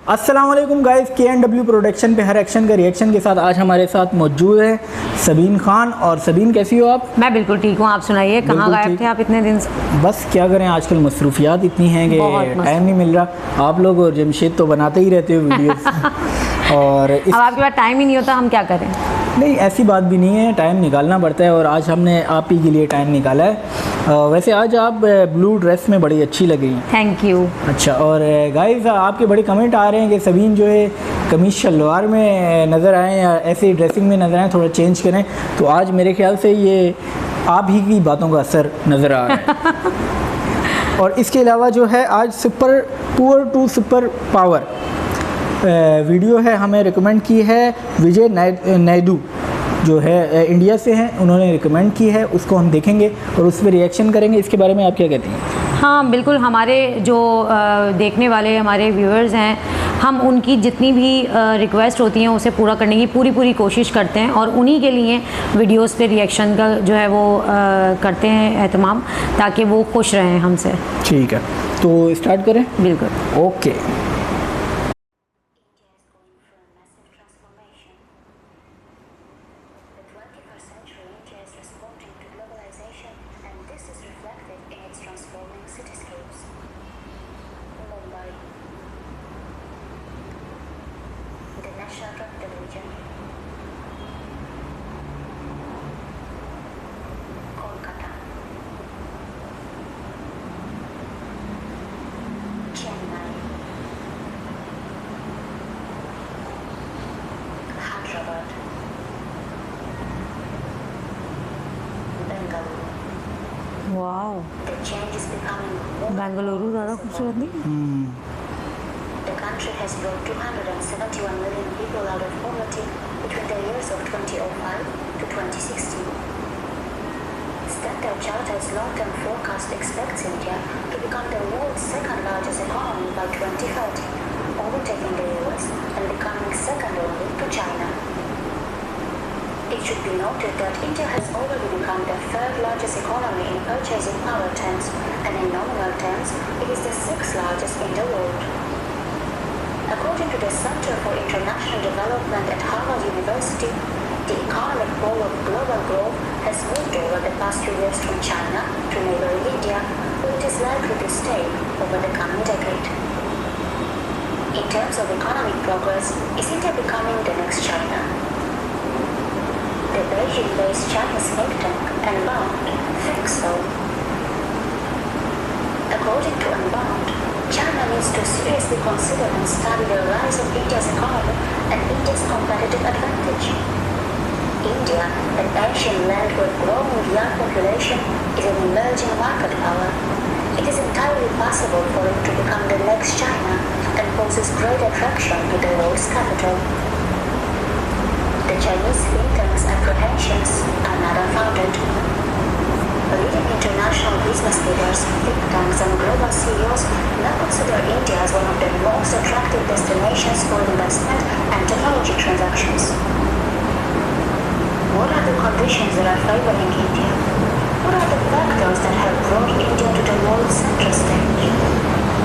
अस्सलाम वालेकुम guys, KNW production पे हर एक्शन का रिएक्शन के साथ आज हमारे साथ मौजूद है सबीन खान। और सबीन, कैसी हो आप? मैं बिल्कुल ठीक हूँ, आप सुनाइए, कहाँ गायब थे आप इतने दिन से? बस क्या करें, आजकल मसरूफियात इतनी हैं कि टाइम नहीं मिल रहा। आप लोग और जमशेद तो बनाते ही रहते हो वीडियोस और अब आपके पास टाइम ही नहीं होता, हम क्या करें? नहीं, ऐसी बात भी नहीं है, टाइम निकालना पड़ता है और आज हमने आप ही के लिए टाइम निकाला है। वैसे आज आप ब्लू ड्रेस में बड़ी अच्छी लगी। Thank you. अच्छा, और गाइस आपके बड़े कमेंट आ रहे हैं कि सबीन जो है कमीज शलवार में नज़र आए या ऐसी ड्रेसिंग में नज़र आए, थोड़ा चेंज करें। तो आज मेरे ख्याल से ये आप ही की बातों का असर नज़र आ रहा है। और इसके अलावा जो है आज super poor to super power video है, हमें रिकमेंड की है विजय नायडू जो है इंडिया से हैं, उन्होंने रिकमेंड की है, उसको हम देखेंगे और उस पर रिएक्शन करेंगे। इसके बारे में आप क्या कहती हैं? हाँ बिल्कुल, हमारे जो देखने वाले हमारे व्यूअर्स हैं, हम उनकी जितनी भी रिक्वेस्ट होती हैं उसे पूरा करने की पूरी कोशिश करते हैं और उन्हीं के लिए वीडियोस पे रिएक्शन का जो है वो करते हैं एहतमाम, ताकि वो खुश रहें हमसे। ठीक है, तो स्टार्ट करें? बिल्कुल, ओके। वाओ, बेंगलुरु ज़्यादा खूबसूरत नहीं? The country has brought 271 million people out of poverty between the years of 2005 to 2016. Standard Chartered's long-term forecast expects India to become the world's second largest economy by 2030, overtaking the US and becoming second only to China. It should be noted that India has already become the third largest economy in purchasing power terms, and in nominal terms, it is the sixth largest in the world. According to the Center for International Development at Harvard University, the economic pole of global growth has moved over the past few years from China to neighboring India, where it is likely to stay over the coming decade. In terms of economic progress, is India becoming the next China? The Beijing-based Chinese think tank Unbound thinks so. According to Unbound, China needs to seriously consider and study the rise of India's economy and India's competitive advantage. India, an ancient land with growing young population, is an emerging market power. It is entirely possible for it to become the next China and poses great attraction to the world's capital. The Chinese think tank's apprehensions are not unfounded. Leading international business leaders, think tanks and global CEOs now consider India as one of the most attractive destinations for investment and technology transactions. What are the conditions that are favoring India? What are the factors that have brought India to the world center stage?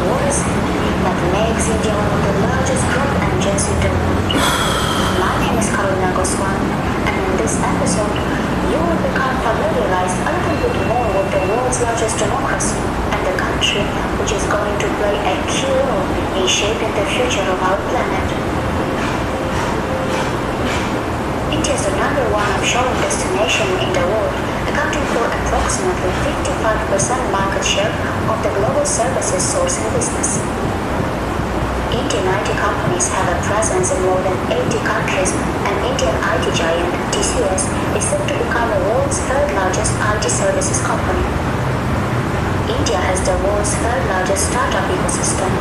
What is it that makes India one of the largest growth engines in the world? My name is Karolina Goswami, and in this episode, you will become familiarized a little bit more with the world's largest democracy and the country which is going to play a key role in shaping the future of our planet. India is the #1 offshoring destination in the world, accounting for approximately 55% market share of the global services sourcing business. Indian IT companies have a presence in more than 80 countries, and Indian IT giant TCS is set to become the world's third largest IT services company. India has the world's third largest startup ecosystem.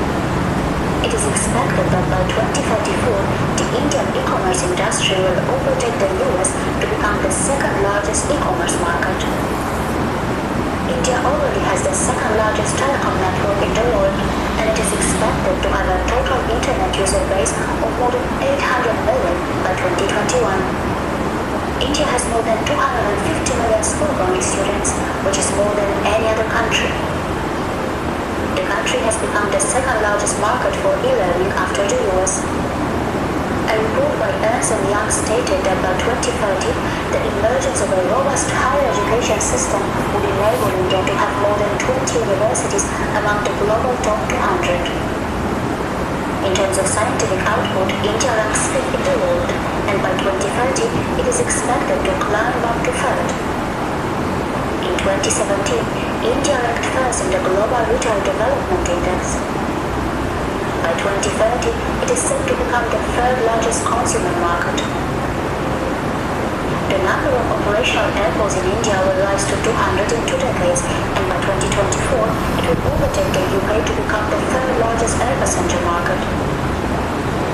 It is expected that by 2044, the Indian e-commerce industry will overtake the US to become the second largest e-commerce market. India already has the second largest telecom network in the world, and it is expected to have a total internet user base of more than 800 million by 2021. India has more than 250 million school-going students, which is more than any other country. The country has become the second largest market for e-learning after the US. A report by Ernst & Young stated that by 2030, the emergence of a robust higher education system would enable India to have more than 20 universities among the global top 200. In terms of scientific output, India ranks 5th in the world, and by 2030, it is expected to climb up to 3rd. In 2017, India ranked 1st in the Global Retail Development Index. By 2030, it is set to become the 3rd largest consumer market. The number of operational airports in India will rise to 200 in 2 decades, and by 2024, it will overtake the UK to become the 3rd largest air passenger market.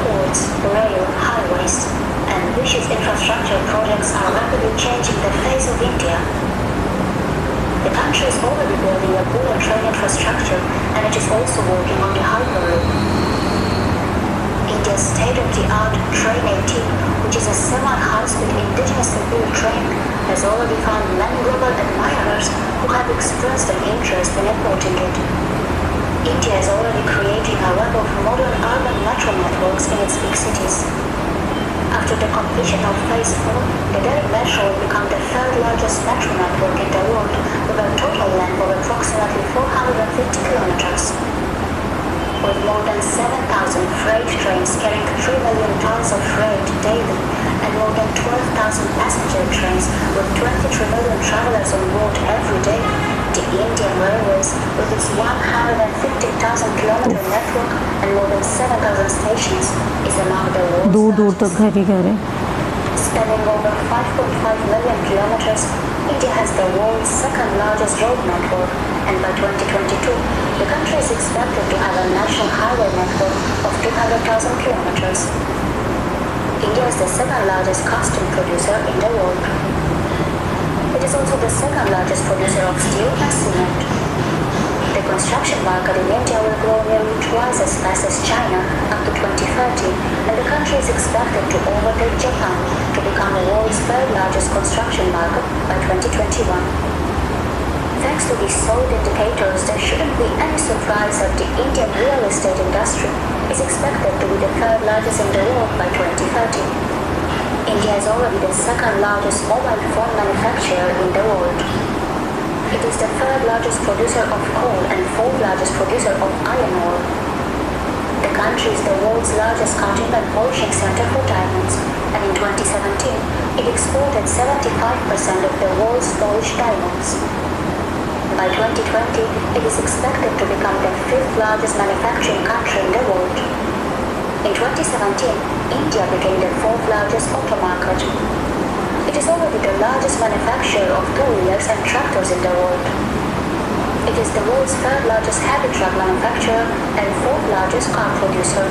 Ports, rail, highways, and ambitious infrastructure projects are rapidly changing the face of India. The country is already building a bullet train infrastructure, and it is also working on the Hyperloop. India's state-of-the-art Train 18, which is a semi-high-speed indigenously built train, has already found many global admirers who have expressed an interest in importing it. India is already creating a web of modern urban metro networks in its big cities. After the completion of Phase 4, the Delhi Metro will become the 3rd largest metro network in the world, with a total length of approximately 450 kilometers. With more than 7,000 freight trains carrying 3 million tons of freight daily, and more than 12,000 passenger trains with 23 million travelers on board every day, the Indian Railways, with its 150,000 kilometer network and more than 7,000 stations, is among the world's दूर दूर largest. तक घर ही घर है. Spanning over 5.5 million kilometers, India has the world's 2nd largest road network, and by 2022, the country is expected to have a national highway network of 200,000 kilometers. India is the 2nd largest costume producer in the world. It is also the 2nd largest producer of steel and cement. The construction market in India will grow nearly twice as fast as China up to 2030, and the country is expected to overtake Japan to become the world's 3rd largest construction market by 2021. Thanks to these solid indicators, there shouldn't be any surprise that the Indian real estate industry is expected to be the 3rd largest in the world by 2030. India is already the 2nd largest mobile phone manufacturer in the world. It is the 3rd largest producer of coal and 4th largest producer of iron ore. The country is the world's largest cutting and polishing center for diamonds, and in 2017, it exported 75% of the world's polished diamonds. By 2020, it is expected to become the 5th largest manufacturing country in the world. In 2017, India became the 4th largest auto market. It is already the largest manufacturer of two-wheelers and tractors in the world. It is the world's 3rd largest heavy truck manufacturer and 4th largest car producer.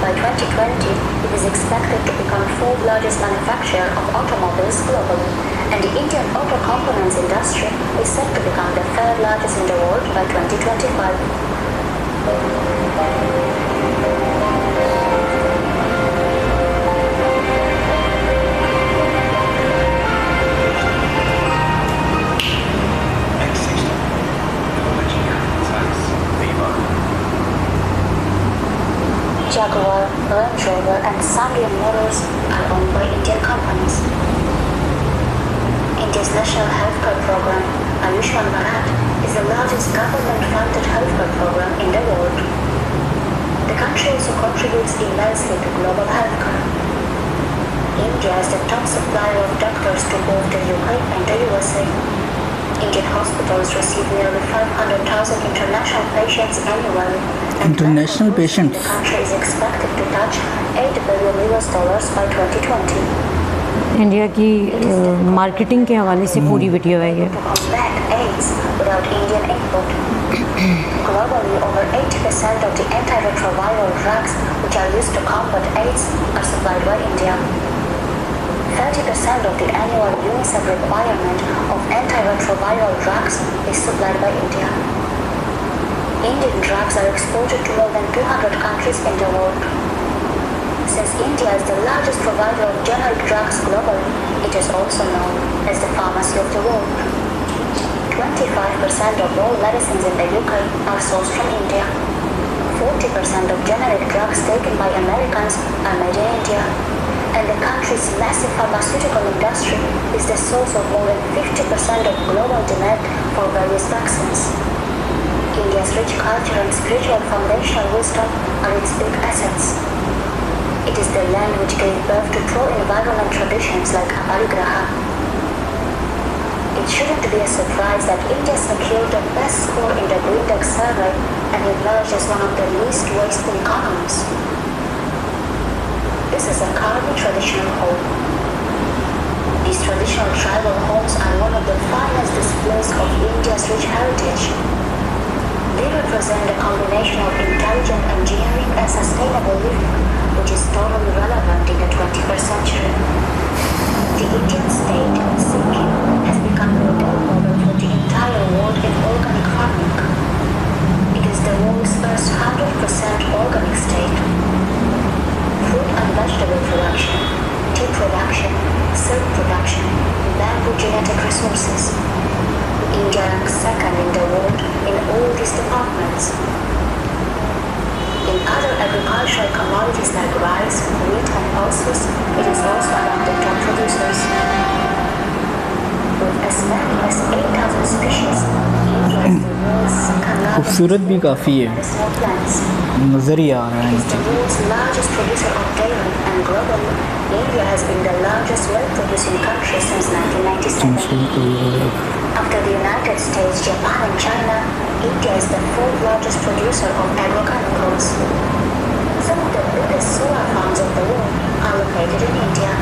By 2020, it is expected to become 4th largest manufacturer of automobiles globally, and the Indian auto components industry is set to become the 3rd largest in the world by 2025. Jaguar, Range Rover and Sandhya Motors are owned by Indian companies. India's national healthcare program, Ayushman Bharat, is the largest government-funded healthcare program in the world. The country also contributes immensely to global healthcare. India is the top supplier of doctors to both the UK and the USA. Indian hospitals receive nearly 500,000 international patients annually. International patients. The country is expected to touch $8 billion by 2020. India की marketing के हवाले से पूरी video है ये. To combat AIDS without Indian input. Globally, over 80% of the antiretroviral drugs which are used to combat AIDS are supplied by India. 30% of the annual UNICEF requirement of antiretroviral drugs is supplied by India. Indian drugs are exported to more than 200 countries in the world. Since India is the largest provider of generic drugs globally, it is also known as the pharmacy of the world. 25% 25% of all medicines in the UK are sourced from India. 40% of generic drugs taken by Americans are made in India. And the country's massive pharmaceutical industry is the source of more than 50% of global demand for various vaccines. India's rich culture and spiritual foundational wisdom are its big assets. It is the land which gave birth to pro-environment traditions like aparigraha. It shouldn't be a surprise that India secured the best score in the Green Deck survey and emerged as one of the least wasteful economies. This is a Karoli traditional home. These traditional tribal homes are one of the finest displays of India's rich heritage. They represent a combination of intelligent engineering and sustainable living, which is totally relevant in the 21st century. The Indian state, Sikkim, has become a model for the entire world in organic farming. It is the world's first 100% organic state. Fruit and vegetable production, tea production, silk production, bamboo genetic resources. India ranks second in the world in all these departments. In other agricultural commodities like rice, wheat and pulses, it is also among the top producers. With as many as 8,000 species, India is the world's second खूबसूरत भी काफ़ी है, medicinal plants. नज़र ही आ रहा It is है। the world's largest producer of dairy, and globally, India has been the largest milk-producing country since 1997. After the United States, Japan and China, India is the fourth largest producer of agrochemicals. Some of the biggest solar farms of the world are located in India.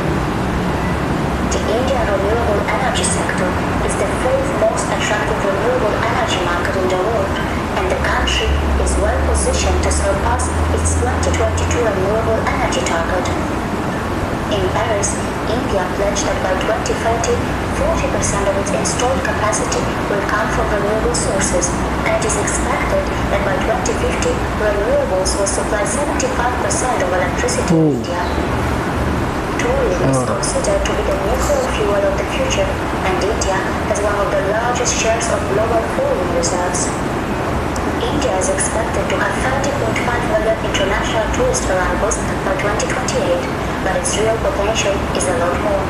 The Indian renewable energy sector is the fourth most attractive renewable energy market in the world, and the country is well positioned to surpass its 2022 renewable energy target. In Paris, India pledged that by 2030, 40% of its installed capacity will come from renewable sources, and it is expected that by 2050, renewables will supply 75% of electricity in India. Thorium is considered to be the nuclear fuel of the future, and India has one of the largest shares of global thorium reserves. India is expected to have 30.5 million international tourist arrivals by 2028, but its real potential is a lot more.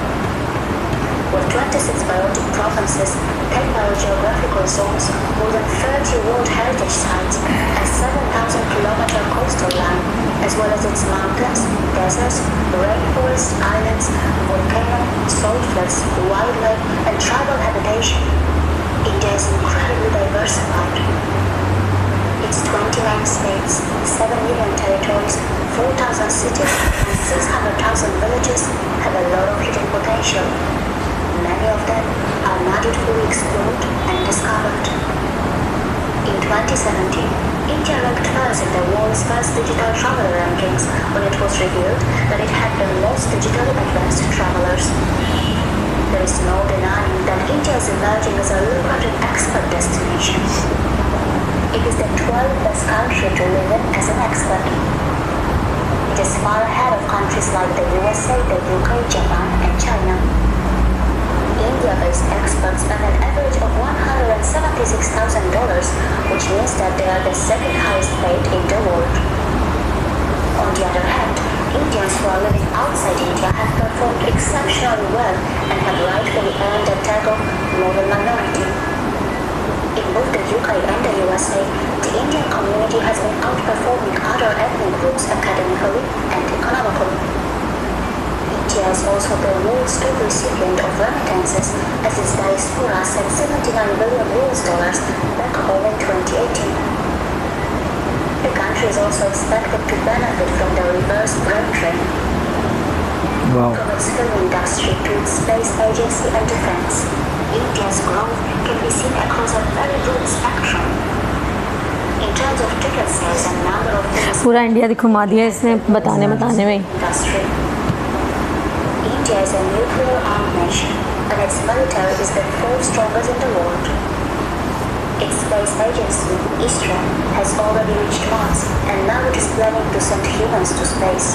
With 26 biotic provinces, 10 biogeographical zones, more than 30 World Heritage Sites, and 7,000-kilometer coastal line, as well as its mountains, deserts, rainforests, islands, volcano, salt flats, wildlife, and tribal habitation, India is incredibly diversified. Its 29 states, 7 million territories, 4,000 cities, and 600,000 villages have a lot of hidden potential. Many of them are not yet fully explored and discovered. In 2017, India ranked first in the world's first digital traveler rankings when it was revealed that it had the most digitally advanced travelers. There is no denying that India is emerging as a lucrative expert destination. It is the 12th best country to live in as an expert. It is far ahead of countries like the USA, the UK, Japan, and China. India-based experts earn an average of $176,000, which means that they are the second highest paid in the world. On the other hand, Indians who are living outside India have performed exceptionally well and have rightfully earned the tag of moral minority. In both the UK and the USA, the Indian community has been outperforming other ethnic groups academically and economically. India is also the world's top recipient of remittances, as its diaspora sent $79 billion back home in 2018. The country is also expected to benefit from the reverse brain drain. Wow. From its film industry to its space agency and defense, India's growth can be seen across a very broad spectrum. In terms of ticket sales and number of tickets, पूरा India घुमा दिया इसने बताने में। industry. India is a nuclear-armed nation, and its military is the fourth strongest in the world. Its space agency, ISRO, has already reached Mars, and now it is planning to send humans to space.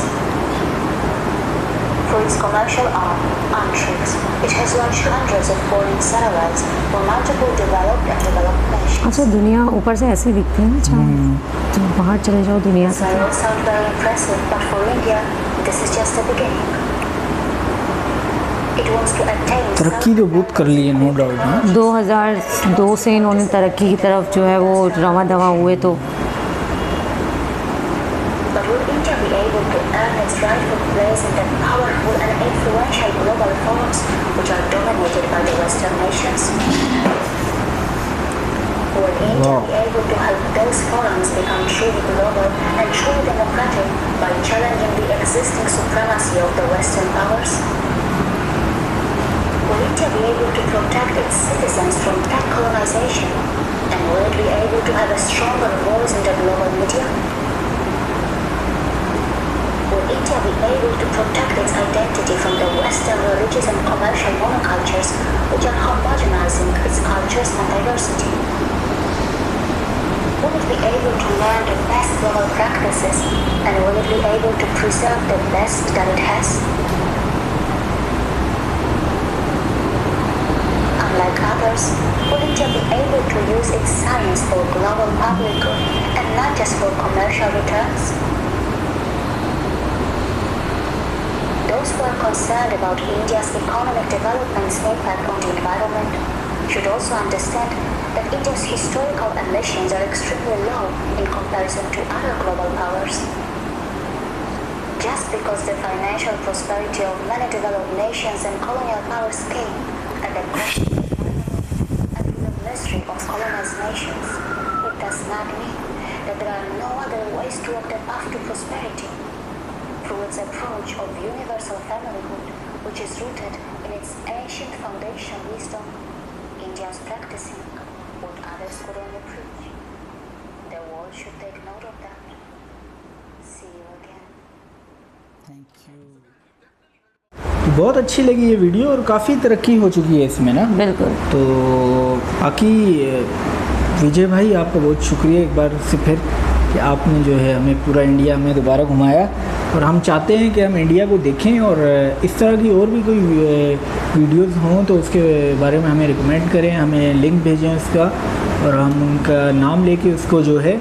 through its commercial arm, Antrix. It has launched hundreds of foreign satellites for multiple developed and developed nations. अच्छा, दुनिया ऊपर से ऐसे दिखती है ना चाँद, तो बाहर चले जाओ दुनिया This से। may all sound very impressive, but for India, this is just the beginning. It wants to attain तरक्की तो बहुत कर ली है, नो डाउट। हाँ 2002 से इन्होंने तरक्की की तरफ जो है वो रवा दवा हुए, तो But will India be able to earn its rightful place in the powerful and influential global forums which are dominated by the Western nations? Will India be able to help those forums become truly global and truly democratic by challenging the existing supremacy of the Western powers? Will India be able to protect its citizens from tech colonization? And will it be able to have a stronger voice in the global media? Will India be able to protect its identity from the Western religious and commercial monocultures which are homogenizing its cultures and diversity? Will it be able to learn the best global practices, and will it be able to preserve the best that it has? Unlike others, will India be able to use its science for global public good and not just for commercial returns? Those who are concerned about India's economic development's impact on the environment should also understand that India's historical emissions are extremely low in comparison to other global powers. Just because the financial prosperity of many developed nations and colonial powers came at the cost of the environment and through the mystery of colonized nations, it does not mean that there are no other ways to walk the path to prosperity. Through its approach of universal familyhood, which is rooted in its ancient foundation wisdom, India is practicing what others could only preach. The world should take note of that. See you again. Thank you. बहुत अच्छी लगी ये video और काफ़ी तरक्की हो चुकी है इसमें ना। बिल्कुल। तो बाकी विजय भाई, आपका बहुत शुक्रिया एक बार से फिर कि आपने जो है हमें पूरा इंडिया में दोबारा घुमाया, और हम चाहते हैं कि हम इंडिया को देखें और इस तरह की और भी कोई वीडियोस हों तो उसके बारे में हमें रिकमेंड करें, हमें लिंक भेजें उसका, और हम उनका नाम लेके उसको जो है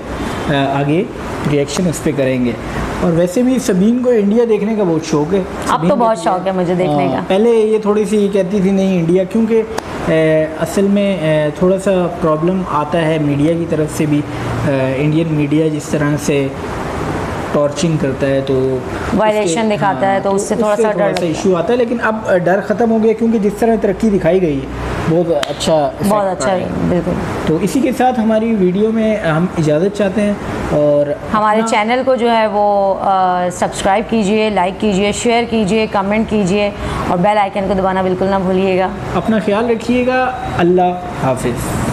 आगे रिएक्शन उस पर करेंगे। और वैसे भी सबीन को इंडिया देखने का बहुत शौक है। अब तो बहुत शौक है मुझे देखने का। पहले ये थोड़ी सी कहती थी नहीं इंडिया, क्योंकि असल में थोड़ा सा प्रॉब्लम आता है मीडिया की तरफ से भी। इंडियन मीडिया जिस तरह से टॉर्चिंग करता है तो वायलेशन दिखाता है, तो उससे थोड़ा सा डर इशू आता है। लेकिन अब डर ख़त्म हो गया, क्योंकि जिस तरह तरक्की दिखाई गई है बहुत अच्छा है। बिल्कुल। तो इसी के साथ हमारी वीडियो में हम इजाज़त चाहते हैं, और हमारे चैनल को जो है वो सब्सक्राइब कीजिए, लाइक कीजिए, शेयर कीजिए, कमेंट कीजिए, और बेल आइकन को दबाना बिल्कुल ना भूलिएगा। अपना ख्याल रखिएगा। अल्लाह हाफिज़।